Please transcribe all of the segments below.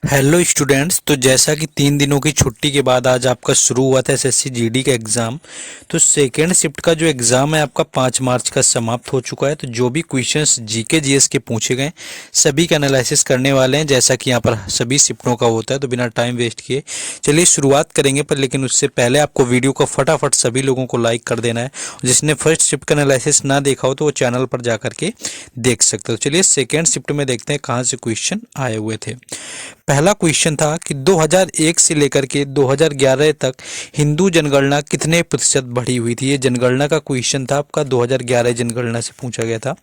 Hello students. तो जैसा कि 3 दिनों की छुट्टी के बाद आज आपका शुरू हुआ था एसएससी जीडी का एग्ज़ाम। तो सेकेंड शिफ्ट का जो एग्ज़ाम है आपका 5 मार्च का समाप्त हो चुका है। तो जो भी क्वेश्चंस जीके जीएस के पूछे गए सभी का एनालिसिस करने वाले हैं, जैसा कि यहाँ पर सभी शिफ्टों का होता है। तो बिना टाइम वेस्ट किए चलिए शुरुआत करेंगे, पर लेकिन उससे पहले आपको वीडियो को फटाफट सभी लोगों को लाइक कर देना है। जिसने फर्स्ट शिफ्ट का एनालिसिस ना देखा हो तो वो चैनल पर जा करके देख सकते हो। चलिए सेकेंड शिफ्ट में देखते हैं कहाँ से क्वेश्चन आए हुए थे। पहला क्वेश्चन था कि 2001 से लेकर के 2011 तक हिंदू जनगणना कितने प्रतिशत बढ़ी हुई थी। ये जनगणना का क्वेश्चन था आपका, 2011 जनगणना से पूछा गया था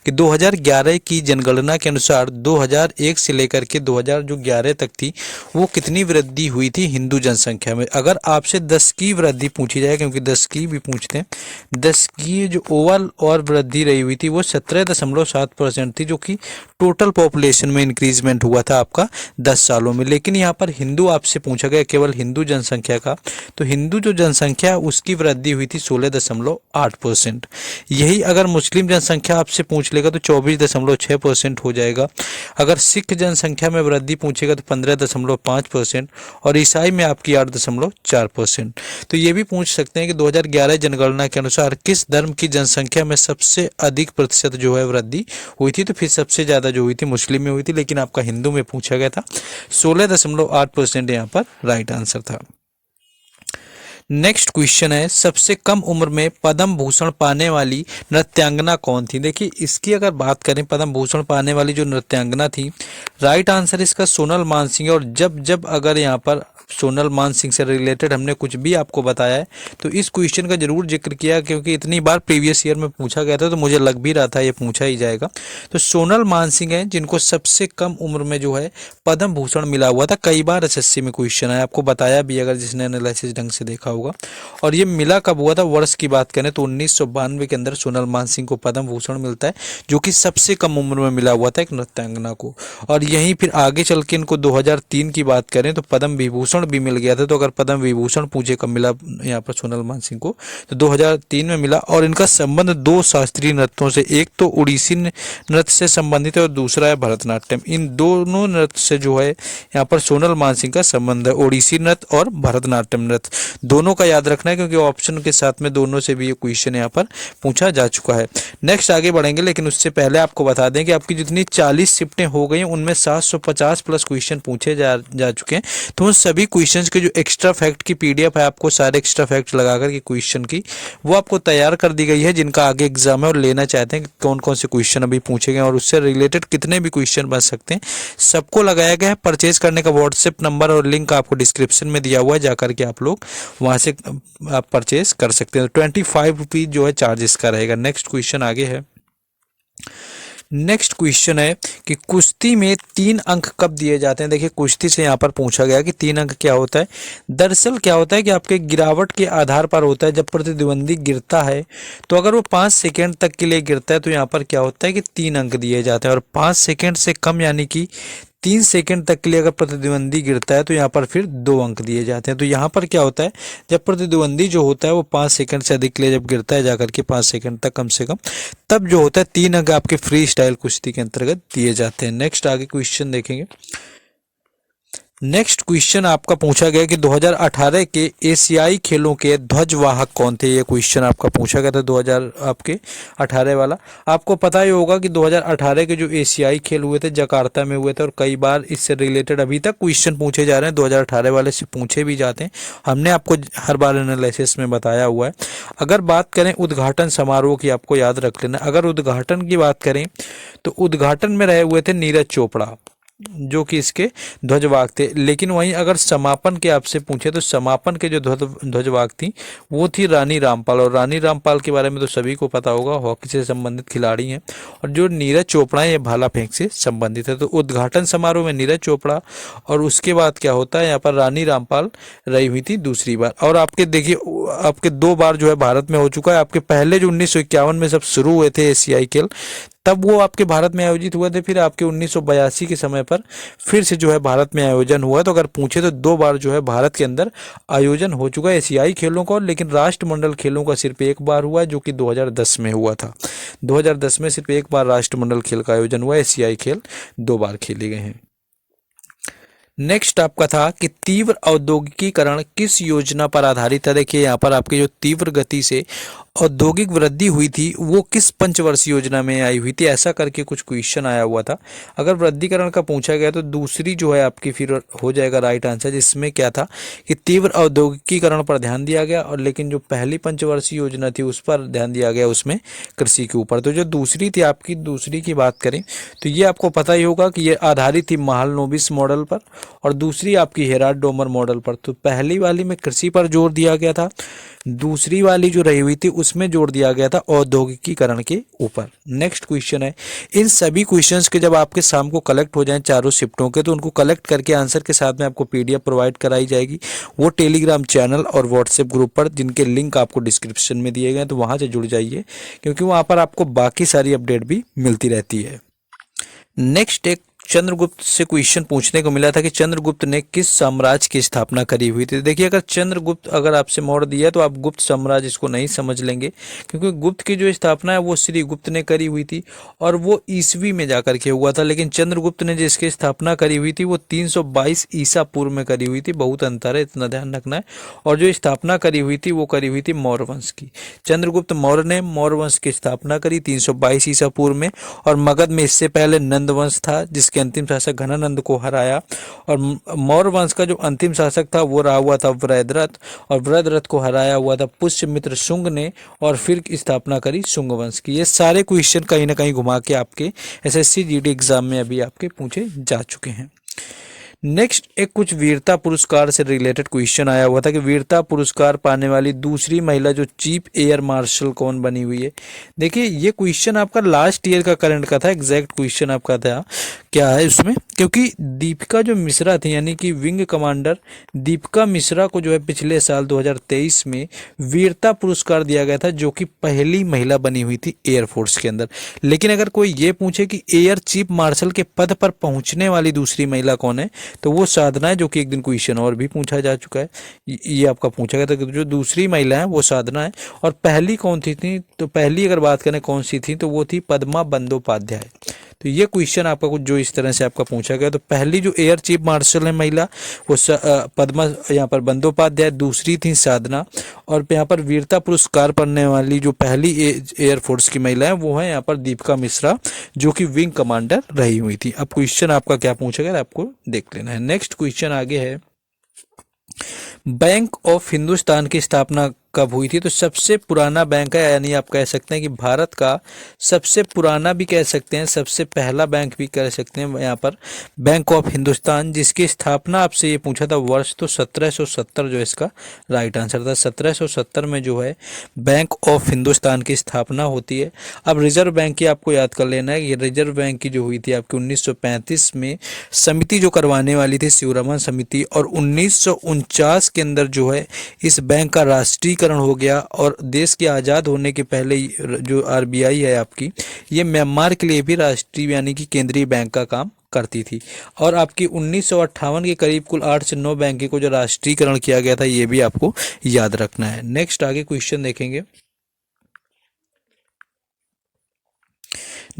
कि 2011 की जनगणना के अनुसार 2001 से लेकर के 2011 तक थी वो कितनी वृद्धि हुई थी हिंदू जनसंख्या में। अगर आपसे 10 की वृद्धि पूछी जाए, क्योंकि 10 की भी पूछते हैं, 10 की जो ओवरऑल और वृद्धि रही हुई थी वो 17.7% थी, जो कि टोटल पॉपुलेशन में इंक्रीजमेंट हुआ था आपका 10 सालों में। लेकिन यहाँ पर हिंदू आपसे पूछा गया, केवल हिंदू जनसंख्या का, तो हिंदू जो जनसंख्या उसकी वृद्धि हुई थी 16.8%। यही अगर मुस्लिम जनसंख्या आपसे पूछ लेगा तो 24.6% हो जाएगा। अगर सिख जनसंख्या में वृद्धि पूछेगा तो 15.5%, और ईसाई में आपकी 8.4%। तो ये भी पूछ सकते हैं कि 2011 जनगणना के अनुसार किस धर्म की जनसंख्या में सबसे अधिक प्रतिशत जो है वृद्धि हुई थी। तो फिर सबसे ज़्यादा जो हुई थी मुस्लिम में हुई थी, लेकिन आपका हिंदू में पूछा गया था। 16.8% यहाँ पर राइट आंसर था। नेक्स्ट क्वेश्चन है, सबसे कम उम्र में पद्म भूषण पाने वाली नृत्यांगना कौन थी। देखिए इसकी अगर बात करें, पद्म भूषण पाने वाली जो नृत्यांगना थी, राइट आंसर इसका सोनल मानसिंह है। और जब जब अगर यहाँ पर सोनल मानसिंह से रिलेटेड हमने कुछ भी आपको बताया है तो इस क्वेश्चन का जरूर जिक्र किया, क्योंकि इतनी बार प्रीवियस ईयर में पूछा गया था तो मुझे लग भी रहा था ये पूछा ही जाएगा। तो सोनल मानसिंह है जिनको सबसे कम उम्र में जो है पद्म भूषण मिला हुआ था। कई बार एसएससी में क्वेश्चन है, आपको बताया भी अगर जिसने एनालिसिस ढंग से देखा होगा। और ये मिला कब हुआ था, वर्ष की बात करें तो 1992 के अंदर सोनल मानसिंह को पद्म भूषण मिलता है, जो कि सबसे कम उम्र में मिला हुआ था एक नृत्यांगना को। और यहीं फिर आगे चल के इनको 2003 की बात करें तो पद्म विभूषण भी मिल गया था। तो अगर पद्म विभूषण पूछे कब मिला यहाँ पर सोनल मानसिंह को, तो 2003 में मिला। और इनका संबंध दो शास्त्रीय नृत्यों से, एक तो उड़ीसी नृत्य से संबंधित है और दूसरा है भरतनाट्यम। इन दोनों नृत्य से जो है यहाँ पर सोनल मानसिंह का संबंध है, ओडिसी नृत्य और भरतनाट्यम नृत्य। दोनों का याद रखना है, क्योंकि ऑप्शन के साथ में दोनों से भी ये क्वेश्चन यहाँ पर पूछा जा चुका है। नेक्स्ट आगे बढ़ेंगे, लेकिन उससे पहले आपको बता दें कि आपकी जितनी 40 शिफ्टें हो गई उनमें 750 प्लस क्वेश्चन पूछे जा चुके हैं। तो उन सभी क्वेश्चंस के जो एक्स्ट्रा फैक्ट की पीडीएफ है, आपको सारे एक्स्ट्रा फैक्ट लगाकर के क्वेश्चन की, वो आपको तैयार कर दी गई है। जिनका आगे एग्जाम है और लेना चाहते हैं कि कौन कौन से क्वेश्चन अभी पूछे गए और उससे रिलेटेड कितने भी क्वेश्चन बन सकते हैं, सबको लगाया गया है। परचेज करने का व्हाट्सएप नंबर और लिंक आपको डिस्क्रिप्शन में दिया हुआ है, जाकर के आप लोग वहां से आप परचेज कर सकते हैं। 25 रुपीज जो है चार्ज इसका रहेगा। नेक्स्ट क्वेश्चन आगे है। नेक्स्ट क्वेश्चन है कि कुश्ती में 3 अंक कब दिए जाते हैं। देखिए कुश्ती से यहाँ पर पूछा गया कि 3 अंक क्या होता है। दरअसल क्या होता है कि आपके गिरावट के आधार पर होता है। जब प्रतिद्वंदी गिरता है तो अगर वो 5 सेकेंड तक के लिए गिरता है तो यहाँ पर क्या होता है कि 3 अंक दिए जाते हैं। और 5 सेकेंड से कम यानी कि 3 सेकेंड तक के लिए अगर प्रतिद्वंदी गिरता है तो यहाँ पर फिर 2 अंक दिए जाते हैं। तो यहाँ पर क्या होता है, जब प्रतिद्वंदी जो होता है वो 5 सेकेंड से अधिक के लिए जब गिरता है जाकर के 5 सेकेंड तक कम से कम, तब जो होता है 3 अंक आपके फ्री स्टाइल कुश्ती के अंतर्गत दिए जाते हैं। नेक्स्ट आगे क्वेश्चन देखेंगे। नेक्स्ट क्वेश्चन आपका पूछा गया कि 2018 के एशियाई खेलों के ध्वजवाहक कौन थे। ये क्वेश्चन आपका पूछा गया था 2018 वाला। आपको पता ही होगा कि 2018 के जो एशियाई खेल हुए थे जकार्ता में हुए थे, और कई बार इससे रिलेटेड अभी तक क्वेश्चन पूछे जा रहे हैं। 2018 वाले से पूछे भी जाते हैं, हमने आपको हर बार एनालिसिस में बताया हुआ है। अगर बात करें उद्घाटन समारोह की, आपको याद रख लेना। अगर उद्घाटन की बात करें तो उद्घाटन में रहे हुए थे नीरज चोपड़ा, जो कि इसके ध्वजवाहक थे। लेकिन वहीं अगर समापन के आपसे पूछे तो समापन के जो ध्वजवाहक थी वो थी रानी रामपाल। और रानी रामपाल के बारे में तो सभी को पता होगा, हॉकी से संबंधित खिलाड़ी हैं। और जो नीरज चोपड़ा है ये भाला फेंक से संबंधित है। तो उद्घाटन समारोह में नीरज चोपड़ा, और उसके बाद क्या होता है यहाँ पर रानी रामपाल रही हुई थी दूसरी बार। और आपके देखिए आपके 2 बार जो है भारत में हो चुका है। आपके पहले जो 1951 में जब शुरू हुए थे एशियाई खेल, तब वो आपके भारत में आयोजित हुए थे। फिर आपके 1982 के समय पर फिर से जो है भारत में आयोजन हुआ। तो अगर पूछे तो 2 बार जो है भारत के अंदर आयोजन हो चुका है एशियाई खेलों का। लेकिन राष्ट्रमंडल खेलों का सिर्फ 1 बार हुआ है, जो कि 2010 में हुआ था। 2010 में सिर्फ 1 बार राष्ट्रमंडल खेल का आयोजन हुआ है। एशियाई खेल 2 बार खेले गए हैं। नेक्स्ट आपका था कि तीव्र औद्योगिकीकरण किस योजना पर आधारित है। देखिए यहाँ पर आपकी जो तीव्र गति से औद्योगिक वृद्धि हुई थी वो किस पंचवर्षीय योजना में आई हुई थी, ऐसा करके कुछ क्वेश्चन आया हुआ था। अगर वृद्धिकरण का पूछा गया तो दूसरी जो है आपकी फिर हो जाएगा राइट आंसर, जिसमें क्या था कि तीव्र औद्योगिकीकरण पर ध्यान दिया गया, और लेकिन जो पहली पंचवर्षीय योजना थी उस पर ध्यान दिया गया, उसमें कृषि के ऊपर। तो जो दूसरी थी आपकी, दूसरी की बात करें तो ये आपको पता ही होगा कि ये आधारित थी महालनोबिस मॉडल पर, और दूसरी आपकी हेराल्ड डोमर मॉडल पर। तो पहली वाली में कृषि पर जोर दिया गया था, दूसरी वाली जो रही हुई थी उसमें जोर दिया गया था औद्योगिकीकरण के ऊपर। नेक्स्ट क्वेश्चन है, इन सभी क्वेश्चंस के जब आपके शाम को कलेक्ट हो जाएं चारों शिफ्टों के, तो उनको कलेक्ट करके आंसर के साथ में आपको पीडीएफ प्रोवाइड कराई जाएगी, वो टेलीग्राम चैनल और व्हाट्सएप ग्रुप पर, जिनके लिंक आपको डिस्क्रिप्शन में दिए गए हैं, तो वहां से जुड़ जाइए, क्योंकि वहां पर आपको बाकी सारी अपडेट भी मिलती रहती है। नेक्स्ट एक चंद्रगुप्त से क्वेश्चन पूछने को मिला था कि चंद्रगुप्त ने किस साम्राज्य की स्थापना करी हुई थी। देखिए अगर चंद्रगुप्त अगर आपसे मोड़ दिया तो आप गुप्त साम्राज्य इसको नहीं समझ लेंगे, क्योंकि गुप्त की जो स्थापना है वो श्री गुप्त ने करी हुई थी, और वो ईसवी में जाकर के हुआ था। लेकिन चंद्रगुप्त ने जिसकी स्थापना करी हुई थी वो 322 ईसा पूर्व में करी हुई थी। बहुत अंतर है, इतना ध्यान रखना है। और जो स्थापना करी हुई थी वो करी हुई थी मौर्य वंश की। चंद्रगुप्त मौर्य ने मौर्य वंश की स्थापना करी 322 ईसा पूर्व में, और मगध में इससे पहले नंद वंश था जिसके अंतिम शासक घनानंद को हराया, और मौर्य वंश का जो अंतिम शासक था वो रहा हुआ था वृद्धरथ, और वृद्धरथ को हराया हुआ था पुष्यमित्र शुंग ने, और फिर स्थापना करी शुंग वंश की। ये सारे क्वेश्चन कहीं ना कहीं घुमा के आपके एसएससी जीडी एग्जाम में अभी आपके पूछे जा चुके हैं। नेक्स्ट एक कुछ वीरता पुरस्कार से रिलेटेड क्वेश्चन आया हुआ था कि वीरता पुरस्कार पाने वाली दूसरी महिला जो चीफ एयर मार्शल कौन बनी हुई है। देखिए ये क्वेश्चन आपका लास्ट ईयर का करंट का था, एग्जैक्ट क्वेश्चन आपका था क्या है उसमें, क्योंकि दीपिका जो मिश्रा थी यानी कि विंग कमांडर दीपिका मिश्रा को जो है पिछले साल 2023 में वीरता पुरस्कार दिया गया था, जो कि पहली महिला बनी हुई थी एयरफोर्स के अंदर। लेकिन अगर कोई ये पूछे कि एयर चीफ मार्शल के पद पर पहुंचने वाली दूसरी महिला कौन है, तो वो साधना है, जो कि एक दिन क्वेश्चन और भी पूछा जा चुका है। ये आपका पूछा गया था कि जो दूसरी महिला है वो साधना है, और पहली कौन थी तो पहली अगर बात करें कौन सी थी तो वो थी पद्मा बंदोपाध्याय। तो ये क्वेश्चन आपका कुछ जो इस तरह से आपका पूछा गया, तो पहली जो एयर चीफ मार्शल है महिला वो पद्मा यहाँ पर बंदोपाध्याय, दूसरी थी साधना, और यहाँ पर वीरता पुरस्कार पाने वाली जो पहली एयरफोर्स की महिला है वो है यहाँ पर दीपिका मिश्रा, जो कि विंग कमांडर रही हुई थी। अब क्वेश्चन आपका क्या पूछा गया आपको देख लेना है। नेक्स्ट क्वेश्चन आगे है, बैंक ऑफ हिंदुस्तान की स्थापना कब हुई थी। तो सबसे पुराना बैंक है, यानी आप कह सकते हैं कि भारत का सबसे पुराना भी कह सकते हैं, सबसे पहला बैंक भी कह सकते हैं यहाँ पर बैंक ऑफ हिंदुस्तान, जिसकी स्थापना आपसे ये पूछा था वर्ष, तो 1770 जो इसका राइट आंसर था। 1770 में जो है बैंक ऑफ हिंदुस्तान की स्थापना होती है। अब रिजर्व बैंक की आपको याद कर लेना है, ये रिजर्व बैंक की जो हुई थी आपकी 1935 में समिति जो करवाने वाली थी शिवरमन समिति, और 1949 के अंदर जो है इस बैंक का राष्ट्रीय हो गया, और देश के आज़ाद होने के पहले जो आरबीआई है आपकी, ये म्यांमार के लिए भी राष्ट्रीय यानी कि केंद्रीय बैंक का काम करती थी। और आपकी 1958 के करीब कुल 8 से 9 बैंकों को जो राष्ट्रीयकरण किया गया था, ये भी आपको याद रखना है। नेक्स्ट आगे क्वेश्चन देखेंगे।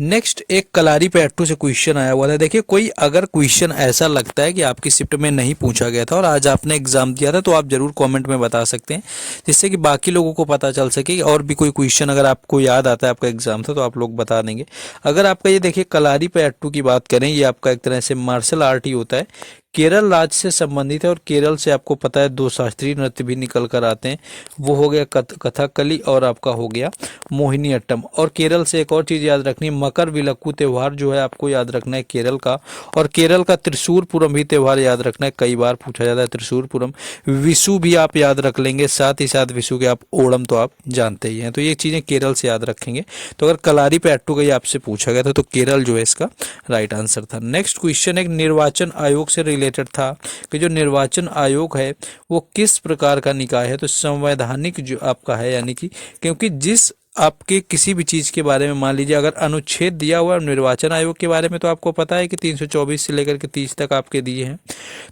नेक्स्ट एक कलारी पैट्टू से क्वेश्चन आया हुआ था। देखिए कोई अगर क्वेश्चन ऐसा लगता है कि आपकी शिफ्ट में नहीं पूछा गया था और आज आपने एग्जाम दिया था, तो आप जरूर कमेंट में बता सकते हैं, जिससे कि बाकी लोगों को पता चल सके। और भी कोई क्वेश्चन अगर आपको याद आता है, आपका एग्जाम था, तो आप लोग बता देंगे। अगर आपका ये देखिए कलारी पैट्टू की बात करें, ये आपका एक तरह से मार्शल आर्ट ही होता है, केरल राज्य से संबंधित है, और केरल से आपको पता है 2 शास्त्रीय नृत्य भी निकल कर आते हैं, वो हो गया कथकली और आपका हो गया मोहिनी अट्टम। और केरल से एक और चीज़ याद रखनी है, मकर विलक्कू त्यौहार जो है आपको याद रखना है केरल का, और केरल का त्रिशूरपुरम भी त्यौहार याद रखना है, कई बार पूछा जाता है त्रिशूरपुरम। विशु भी आप याद रख लेंगे, साथ ही साथ विशु के आप ओणम तो आप जानते ही हैं, तो ये चीज़ें केरल से याद रखेंगे। तो अगर कलारी पैट्टू का ये आपसे पूछा गया था, तो केरल जो है इसका राइट आंसर था। नेक्स्ट क्वेश्चन एक निर्वाचन आयोग से रिलेटेड था कि जो निर्वाचन आयोग है वो किस प्रकार का निकाय है। तो संवैधानिक जो आपका है, यानी कि क्योंकि जिस आपके किसी भी चीज़ के बारे में मान लीजिए अगर अनुच्छेद दिया हुआ है निर्वाचन आयोग के बारे में, तो आपको पता है कि 324 से लेकर के 30 तक आपके दिए हैं,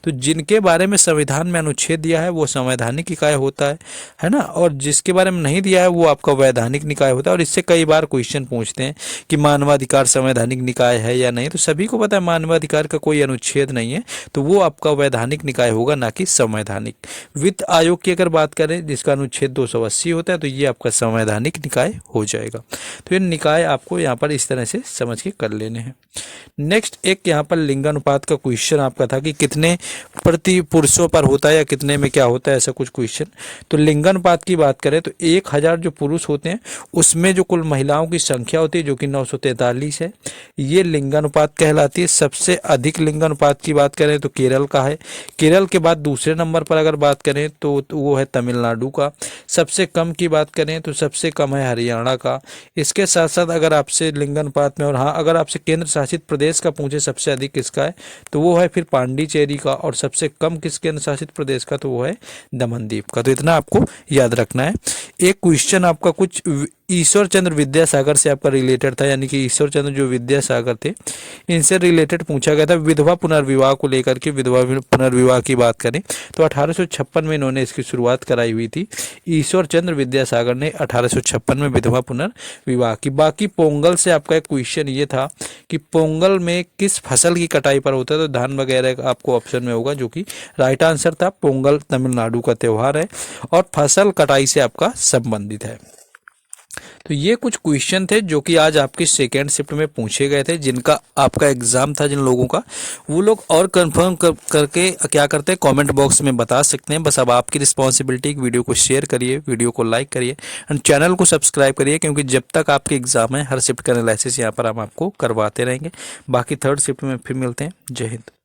तो जिनके बारे में संविधान में अनुच्छेद दिया है वो संवैधानिक निकाय होता है ना, और जिसके बारे में नहीं दिया है वो आपका वैधानिक निकाय होता है। और इससे कई बार क्वेश्चन पूछते हैं कि मानवाधिकार संवैधानिक निकाय है या नहीं, तो सभी को पता है मानवाधिकार का कोई अनुच्छेद नहीं है, तो वो आपका वैधानिक निकाय होगा, ना कि संवैधानिक। वित्त आयोग की अगर बात करें जिसका अनुच्छेद 280 होता है, तो ये आपका संवैधानिक निकाय हो जाएगा। तो ये निकाय आपको यहाँ पर इस तरह से समझ के कर लेने हैं। नेक्स्ट एक यहाँ पर लिंगानुपात का क्वेश्चन आपका था कि कितने प्रति पुरुषों पर होता है या कितने में क्या होता है, ऐसा कुछ क्वेश्चन। तो लिंगानुपात की बात करें तो 1000 जो पुरुष होते हैं उसमें जो कुल महिलाओं की संख्या होती है जो कि 943 है, ये लिंगानुपात कहलाती है। सबसे अधिक लिंगानुपात की बात करें तो केरल का है। केरल के बाद दूसरे नंबर पर अगर बात करें तो वो है तमिलनाडु का। सबसे कम की बात करें तो सबसे कम है हरियाणा का। इसके साथ साथ अगर आपसे लिंगानुपात में, और हाँ अगर आपसे केंद्र शासित प्रदेश का पूछे सबसे अधिक किसका है, तो वो है फिर पांडिचेरी का। और सबसे कम किस केंद्र शासित प्रदेश का, तो वो है दमनदीप का। तो इतना आपको याद रखना है। एक क्वेश्चन आपका कुछ ईश्वर चंद्र विद्यासागर से आपका रिलेटेड था, यानी कि ईश्वर चंद्र जो विद्यासागर थे इनसे रिलेटेड पूछा गया था। विधवा पुनर्विवाह को लेकर के, विधवा पुनर्विवाह की बात करें तो 1856 में इन्होंने इसकी शुरुआत कराई हुई थी। ईश्वर चंद्र विद्यासागर ने 1856 में विधवा पुनर्विवाह की। बाकी पोंगल से आपका एक क्वेश्चन ये था कि पोंगल में किस फसल की कटाई पर होता है, तो धान वगैरह आपको ऑप्शन में होगा, जो कि राइट आंसर था। पोंगल तमिलनाडु का त्यौहार है और फसल कटाई से आपका संबंधित है। तो ये कुछ क्वेश्चन थे जो कि आज आपकी सेकेंड शिफ्ट में पूछे गए थे, जिनका आपका एग्जाम था। जिन लोगों का, वो लोग और कंफर्म करके क्या करते हैं कमेंट बॉक्स में बता सकते हैं। बस अब आपकी रिस्पॉन्सिबिलिटी, वीडियो को शेयर करिए, वीडियो को लाइक करिए एंड चैनल को सब्सक्राइब करिए, क्योंकि जब तक आपके एग्जाम है हर शिफ्ट का एनालिसिस यहाँ पर हम आपको करवाते रहेंगे। बाकी थर्ड शिफ्ट में फिर मिलते हैं। जय हिंद।